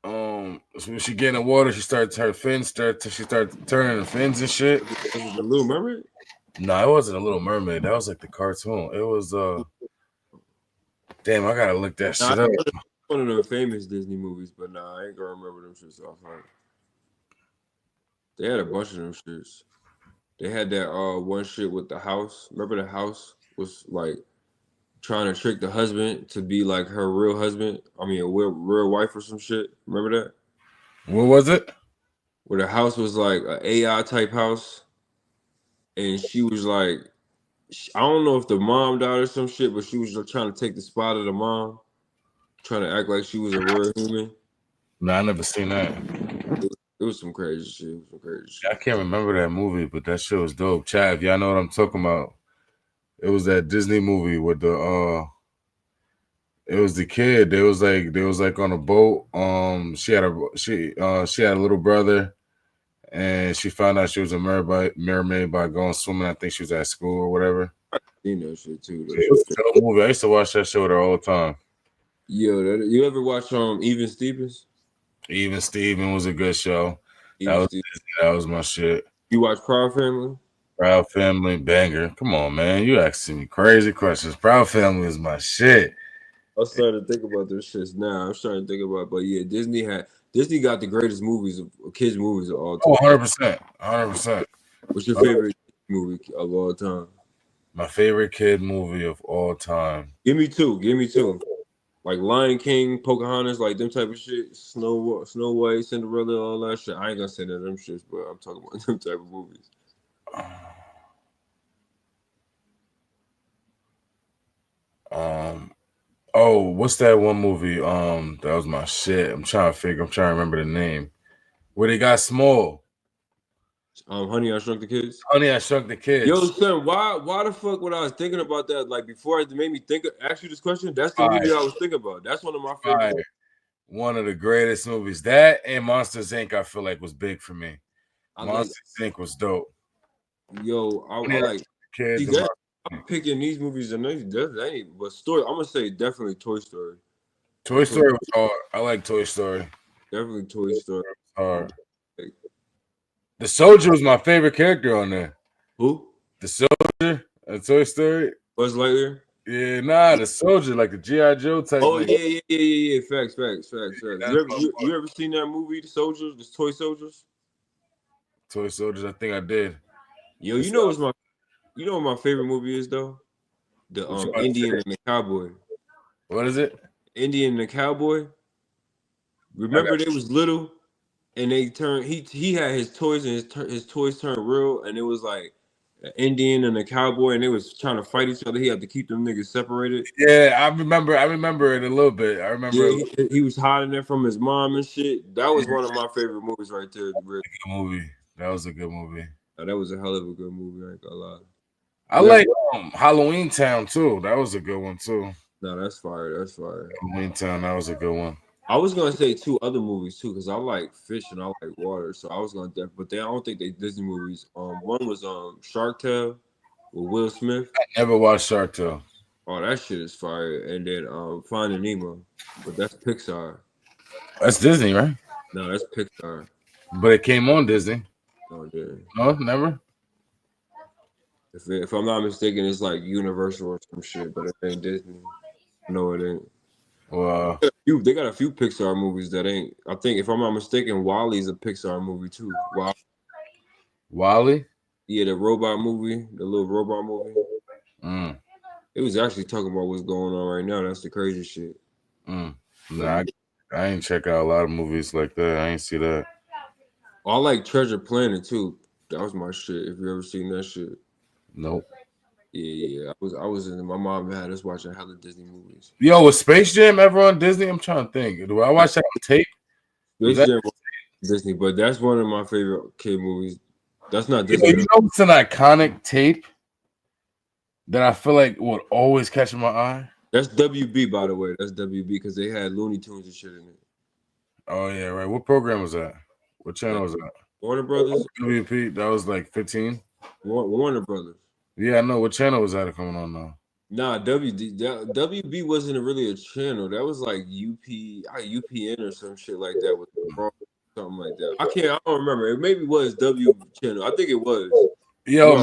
S1: So when she get in the water, she started turning the fins and shit.
S2: Was it the Little Mermaid?
S1: No, it wasn't a Little Mermaid. That was like the cartoon. It was damn, I gotta look that shit up.
S2: One of the famous Disney movies, but nah, I ain't gonna remember them shits off heart. They had a bunch of them shits. They had that one shit with the house. Remember the house was like trying to trick the husband to be like her real husband. I mean, a real wife or some shit. Remember that?
S1: What was it?
S2: Where the house was like an AI type house, and she was like, I don't know if the mom died or some shit, but she was just trying to take the spot of the mom, trying to act like she was a real human.
S1: No, I never seen that.
S2: It was some crazy shit.
S1: I can't remember that movie, but that shit was dope. Chav, y'all know what I'm talking about. It was that Disney movie with the It was the kid. They was like on a boat. She had a little brother, and she found out she was a mermaid by going swimming. I think she was at school or whatever.
S2: Seen that shit too. That
S1: It
S2: shit.
S1: was a dope movie. I used to watch that show with her all the time.
S2: Yo, you ever watch Even Stevens?
S1: Even Steven was a good show. That
S2: Even
S1: was
S2: Stevens.
S1: that was my shit.
S2: You watch Proud Family?
S1: Proud Family banger. Come on, man. You asking me crazy questions. Proud Family is my shit.
S2: I'm starting to think about those shits now. I'm starting to think about, but yeah, Disney got the greatest movies of kids movies of all
S1: Oh,
S2: time.
S1: 100%. 100%.
S2: What's your favorite movie of all time?
S1: My favorite kid movie of all time.
S2: Give me two. Give me two. Like Lion King, Pocahontas, like them type of shit. Snow White, Cinderella, all that shit. I ain't gonna say that them shits, but I'm talking about them type of movies.
S1: Um oh, what's that one movie? That was my shit. I'm trying to remember the name. Where they got small.
S2: Honey, I Shrunk the Kids.
S1: Honey, I Shrunk the
S2: Yo,
S1: Kids.
S2: son, why the fuck when I was thinking about that, like before it made me ask you this question, that's the
S1: Fire,
S2: movie I was thinking about. That's one of my favorite
S1: fire.
S2: movies.
S1: One of the greatest movies. That and Monsters Inc. I feel like was big for me.
S2: I like,
S1: Monsters Inc. was dope.
S2: yo, I
S1: Honey, I
S2: like,
S1: Shrunk the Kids
S2: see
S1: and
S2: that
S1: Monsters
S2: I'm
S1: Inc.
S2: picking these movies and that ain't, but story, I'm gonna say definitely Toy Story.
S1: Toy Story was hard. I like Toy Story.
S2: Definitely Toy Story.
S1: Hard.
S2: Like,
S1: The Soldier was my favorite character on there.
S2: who?
S1: The Soldier at Toy Story.
S2: Buzz Lightyear?
S1: Yeah, nah, the Soldier, like the G.I. Joe type
S2: Oh
S1: nigga.
S2: yeah. Facts.
S1: That's my
S2: You ever seen that movie, The Soldiers, the Toy Soldiers?
S1: Toy Soldiers. I think I did.
S2: Yo,
S1: It's,
S2: you know what my favorite movie is though? The
S1: what you about to
S2: Indian
S1: say?
S2: and the Cowboy.
S1: What is it?
S2: Indian and the Cowboy.
S1: I got
S2: Remember they was little and they turned he had his toys and his toys turned real and it was like an Indian and a cowboy and they was trying to fight each other. He had to keep them niggas separated.
S1: Yeah, I remember. I remember it a little bit. I remember
S2: Yeah,
S1: it.
S2: he was hiding it from his mom and shit. That was one of my favorite movies right there. Really.
S1: Good movie. That was a good movie.
S2: That was a hell of a good movie. I ain't gonna lie.
S1: I
S2: You ever?
S1: like Halloween Town too. That was a good one too.
S2: No, that's fire. That's fire.
S1: Halloween Town. That was a good one.
S2: I was gonna say two other movies too, because I like fish and I like water. So I was gonna but I don't think they Disney movies. One was Shark Tale with Will Smith.
S1: Never watched Shark Tale.
S2: Oh, that shit is fire. And then Finding Nemo, but that's Pixar.
S1: That's Disney, right?
S2: No, that's Pixar.
S1: But it came on Disney.
S2: Oh, damn.
S1: No, never.
S2: If I'm not mistaken, it's like Universal or some shit, but it ain't Disney. No, it ain't.
S1: Well,
S2: They got a few Pixar movies that ain't. I think if I'm not mistaken, Wally's a Pixar movie too. Wow.
S1: Wally.
S2: Yeah, the robot movie, the little robot movie.
S1: Mm,
S2: It was actually talking about what's going on right now. That's the crazy shit.
S1: mm.
S2: Like,
S1: Nah, I ain't check out a lot of movies like that. I ain't see that.
S2: I like Treasure Planet too. That was my shit. If you ever seen that shit.
S1: Nope.
S2: Yeah. I was in my mom had us watching hella Disney movies.
S1: Yo, was Space Jam ever on Disney? I'm trying to think. Do I watch that on tape? Was
S2: Space
S1: that?
S2: Jam was Disney, but that's one of my favorite kid movies. That's not
S1: Yo,
S2: Disney.
S1: you know it's an iconic tape that I feel like would always catch my eye.
S2: That's WB, by the way. That's WB because they had Looney Tunes and shit in it.
S1: Oh yeah, right. What program was that? What channel was that?
S2: Warner Brothers.
S1: WP. That was like 15.
S2: Warner Brothers.
S1: Yeah, I know. What channel was that coming on now?
S2: Nah, WB wasn't really a channel. That was like UPN or some shit like that with something like that. I don't remember. It maybe was W channel. I think it was.
S1: Yo,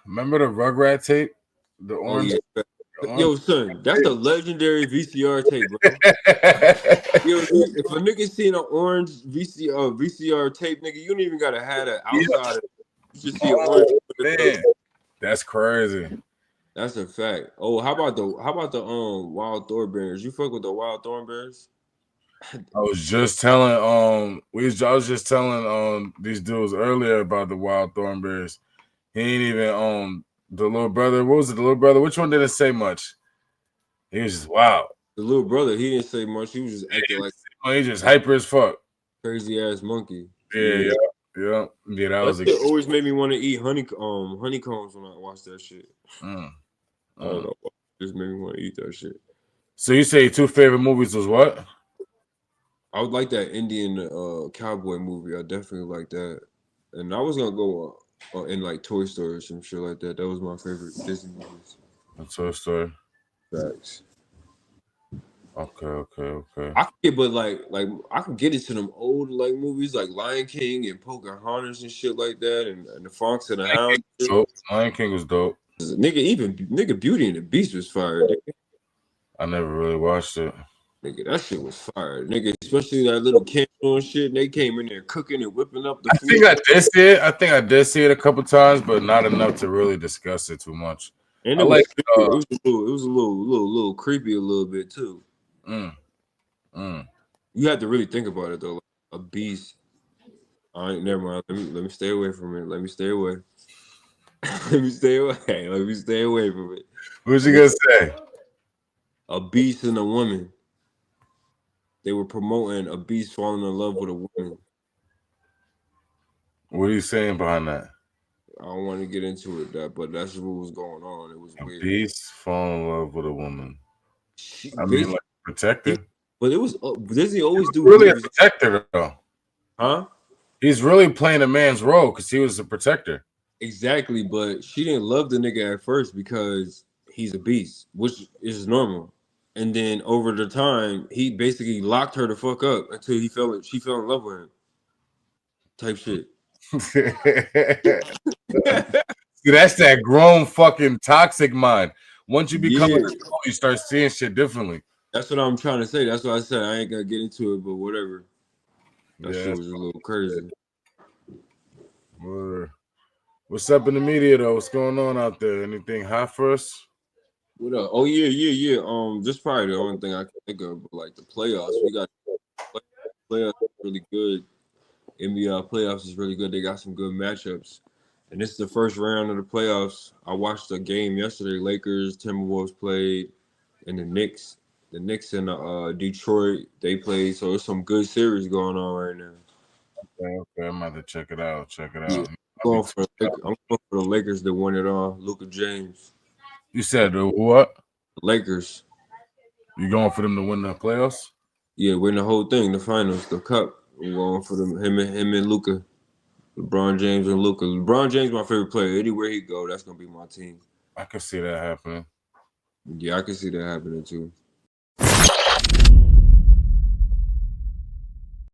S1: remember the Rugrat tape? The
S2: Oh
S1: orange.
S2: yeah.
S1: The orange
S2: Yo, son, that's a legendary VCR tape, bro. Yo, if a nigga seen an orange VCR tape, nigga, you don't even gotta have that outside. You just see an orange.
S1: Man, that's crazy.
S2: That's a fact. Oh, how about the Wild Thornberrys? You fuck with the Wild Thornberrys?
S1: I was just telling I was just telling these dudes earlier about the Wild Thornberrys. He ain't even the little brother. What was it? The little brother? Which one didn't say much? He was just wow.
S2: The little brother, he didn't say much. He was just acting like
S1: He just hyper as fuck.
S2: crazy ass monkey.
S1: Yeah. That was
S2: That shit always made me want to eat honeycombs when I watched that shit.
S1: Mm,
S2: I don't know. It just made me want to eat that shit.
S1: So you say your two favorite movies was what?
S2: I would like that Indian cowboy movie. I definitely like that. And I was gonna go in like Toy Story or some shit like that. That was my favorite Disney movies.
S1: The Toy Story.
S2: Facts.
S1: Okay.
S2: I could get, but like I could get into them old like movies like Lion King and Pocahontas and shit like that, and the Fox and the
S1: Lion King
S2: Hound.
S1: was dope. Lion King was dope.
S2: Nigga, Beauty and the Beast was fire.
S1: I never really watched it.
S2: Nigga, that shit was fire. Nigga, especially that little candle and shit. They came in there cooking and whipping up the
S1: I
S2: food.
S1: think I did see it. I think I did see it a couple times, but not enough to really discuss it too much.
S2: And
S1: I
S2: it
S1: like.
S2: was creepy. It was a little creepy a little bit too.
S1: Mm, mm.
S2: You had to really think about it though. Like, a beast. I ain't never mind. Let me stay away from it. Let me stay away. Let me stay away. Let me stay away from it.
S1: What was you gonna say?
S2: A beast and a woman. They were promoting a beast falling in love with a woman.
S1: What are you saying behind that?
S2: I don't want to get into it, but that's what was going on. It was
S1: A
S2: weird.
S1: beast fall in love with a woman.
S2: She
S1: I mean,
S2: basically,
S1: like protector.
S2: but it was Disney always do
S1: Really a
S2: movies,
S1: protector though.
S2: huh?
S1: He's really playing a man's role because he was a protector.
S2: Exactly, but she didn't love the nigga at first because he's a beast, which is normal. And then over the time, he basically locked her the fuck up until she fell in love with him. Type shit.
S1: See, that's that grown fucking toxic mind. Once you become an
S2: Yeah,
S1: adult, you start seeing shit differently.
S2: that's what I'm trying to say. That's why I said I ain't gonna get into it, but whatever. That
S1: Yeah.
S2: shit was a little crazy.
S1: Word. What's up in the media though? What's going on out there? Anything hot for us?
S2: What up? Oh yeah. This probably the only thing I can think of. But like the playoffs, we got playoffs really good. NBA playoffs is really good. They got some good matchups. And this is the first round of the playoffs. I watched a game yesterday. Lakers, Timberwolves played, and the Knicks. The Knicks and Detroit, they played. So there's some good series going on right now.
S1: Okay, I'm about to check it out. Check it
S2: Yeah.
S1: out. I'll be
S2: I'm going for the Lakers to win it all. Luka James.
S1: You said what?
S2: Lakers.
S1: You going for them to win the playoffs?
S2: Yeah, win the whole thing, the finals, the cup. I'm going for them. Him and Luka. LeBron James and Luka. LeBron James my favorite player. Anywhere he go, that's gonna be my team.
S1: I could see that happening.
S2: Yeah, I can see that happening too.